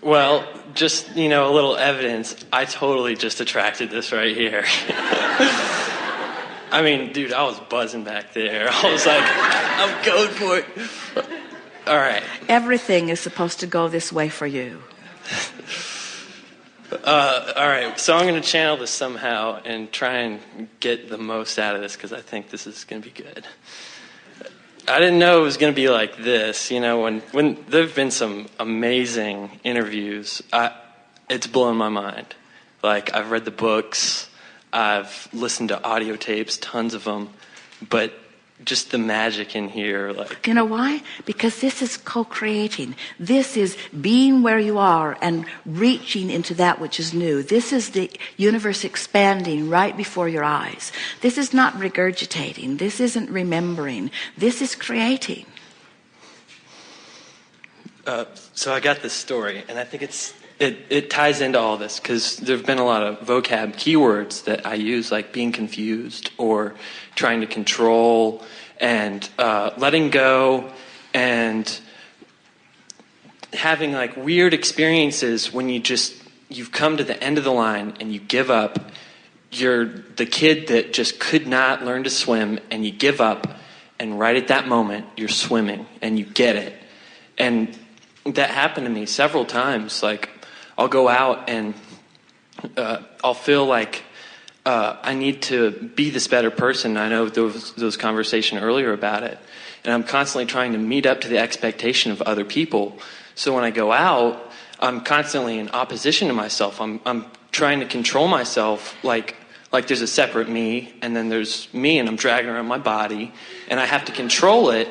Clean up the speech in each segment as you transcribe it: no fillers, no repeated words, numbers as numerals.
Well, just, a little evidence. I totally just attracted this right here. I mean, dude, I was buzzing back there. I was like, I'm going for it. All right. Everything is supposed to go this way for you. All right, so I'm going to channel this somehow and try and get the most out of this because I think this is going to be good. I didn't know it was going to be like this. When there have been some amazing interviews, it's blown my mind. Like, I've read the books, I've listened to audio tapes, tons of them, but just the magic in here, like... You know why? Because this is co-creating. This is being where you are and reaching into that which is new. This is the universe expanding right before your eyes. This is not regurgitating. This isn't remembering. This is creating. So I got this story, and I think it ties into all this, because there have been a lot of vocab keywords that I use, like being confused or trying to control and letting go and having like weird experiences when you've come to the end of the line and you give up. You're the kid that just could not learn to swim, and you give up, and right at that moment you're swimming and you get it. And that happened to me several times. Like, I'll go out and I'll feel like I need to be this better person. I know there was conversation earlier about it. And I'm constantly trying to meet up to the expectation of other people. So when I go out, I'm constantly in opposition to myself. I'm trying to control myself like there's a separate me, and then there's me, and I'm dragging around my body, and I have to control it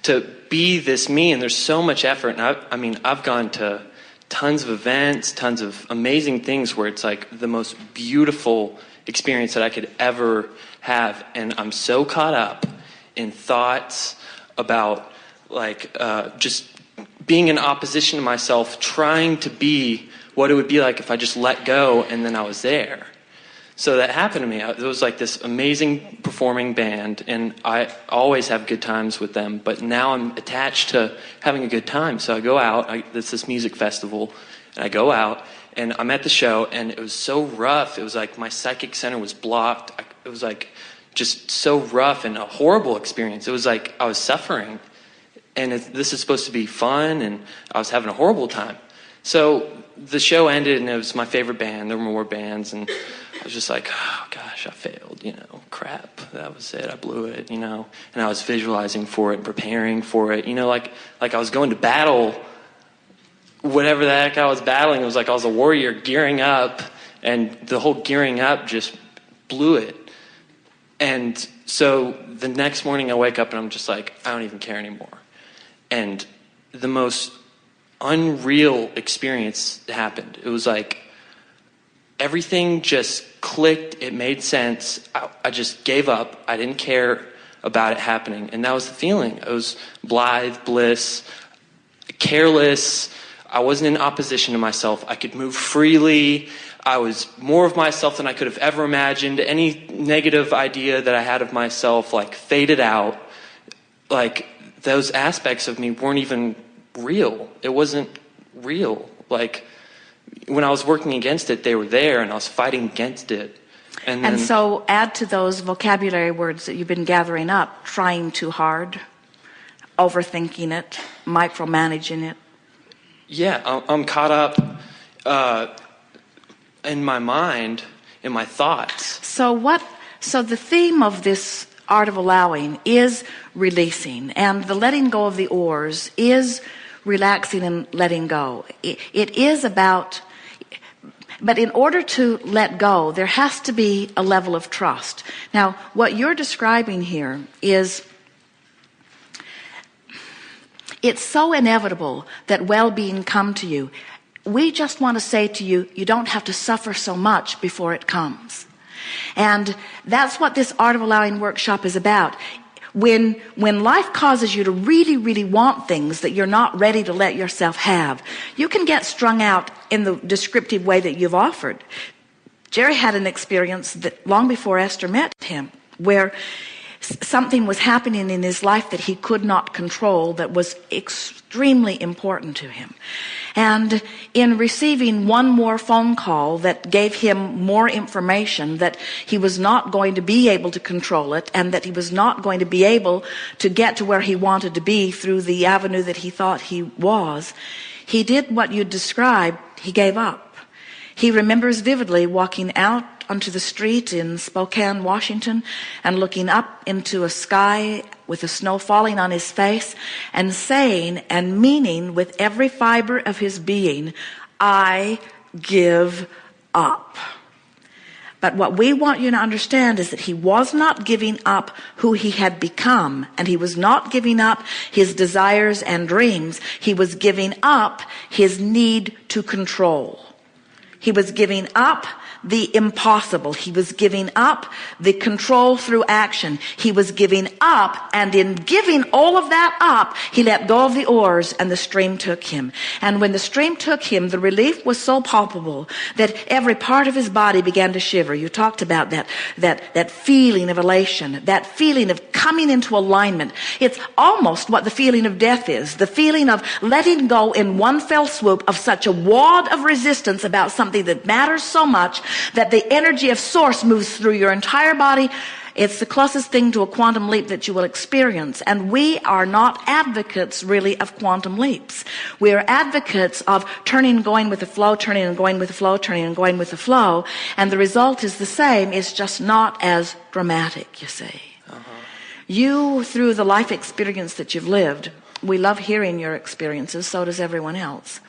to be this me. And there's so much effort. And I've gone to tons of events, tons of amazing things where it's like the most beautiful experience that I could ever have. And I'm so caught up in thoughts about just being in opposition to myself, trying to be what it would be like if I just let go and then I was there. So that happened to me. There was like this amazing performing band, and I always have good times with them, but now I'm attached to having a good time. So I go out, it's this music festival, and I go out, and I'm at the show, and it was so rough. It was like my psychic center was blocked. It was like just so rough and a horrible experience. It was like I was suffering, and this is supposed to be fun, and I was having a horrible time. So the show ended, and it was my favorite band. There were more bands, and I was just like, oh gosh, I failed, crap, that was it, I blew it, and I was visualizing for it and preparing for it, like I was going to battle whatever the heck I was battling. It was like I was a warrior gearing up, and the whole gearing up just blew it. And so the next morning I wake up and I'm just like, I don't even care anymore. And the most unreal experience happened. It was like everything just clicked. It made sense. I just gave up. I didn't care about it happening. And that was the feeling. It was blithe, bliss, careless. I wasn't in opposition to myself. I could move freely. I was more of myself than I could have ever imagined. Any negative idea that I had of myself, faded out. Those aspects of me weren't even real. It wasn't real. When I was working against it, they were there, and I was fighting against it. And so add to those vocabulary words that you've been gathering up: trying too hard, overthinking it, micromanaging it. Yeah, I'm caught up in my mind, in my thoughts. So the theme of this art of allowing is releasing, and the letting go of the oars is relaxing and letting go. It is about, but in order to let go, there has to be a level of trust. Now, what you're describing here is, it's so inevitable that well-being come to you. We just want to say to you, you don't have to suffer so much before it comes. And that's what this Art of Allowing workshop is about. When life causes you to really, really want things that you're not ready to let yourself have, you can get strung out in the descriptive way that you've offered. Jerry had an experience that long before Esther met him, where something was happening in his life that he could not control, that was extremely important to him. And in receiving one more phone call that gave him more information that he was not going to be able to control it, and that he was not going to be able to get to where he wanted to be through the avenue that he thought he was, he did what you described. He gave up. He remembers vividly walking out onto the street in Spokane, Washington, and looking up into a sky with the snow falling on his face and saying and meaning with every fiber of his being, I give up. But what we want you to understand is that he was not giving up who he had become, and he was not giving up his desires and dreams. He was giving up his need to control. He was giving up the impossible. He was giving up the control through action. He was giving up, and in giving all of that up, he let go of the oars and the stream took him. And when the stream took him, the relief was so palpable that every part of his body began to shiver. You talked about that feeling of elation, that feeling of coming into alignment. It's almost what the feeling of death is, the feeling of letting go in one fell swoop of such a wad of resistance about something that matters so much that the energy of source moves through your entire body. It's the closest thing to a quantum leap that you will experience. And we are not advocates really of quantum leaps. We are advocates of turning and going with the flow, turning and going with the flow, turning and going with the flow. And the result is the same. It's just not as dramatic, you see. You, through the life experience that you've lived, we love hearing your experiences, so does everyone else.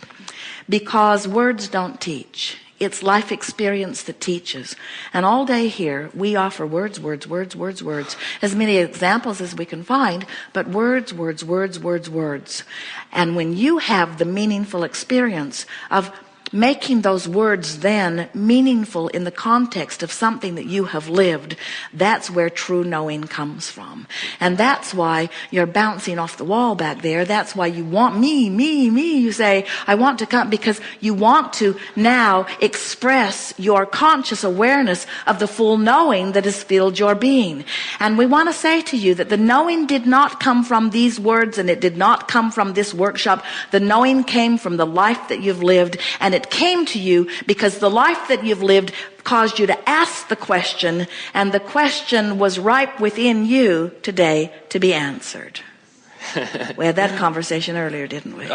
Because words don't teach. It's life experience that teaches. And all day here, we offer words, words, words, words, words. As many examples as we can find, but words, words, words, words, words. And when you have the meaningful experience of making those words then meaningful in the context of something that you have lived, that's where true knowing comes from. And that's why you're bouncing off the wall back there. That's why you want me. You say, I want to come, because you want to now express your conscious awareness of the full knowing that has filled your being. And we want to say to you that the knowing did not come from these words, and it did not come from this workshop. The knowing came from the life that you've lived, and it came to you because the life that you've lived caused you to ask the question, and the question was ripe within you today to be answered. We had that conversation earlier, didn't we?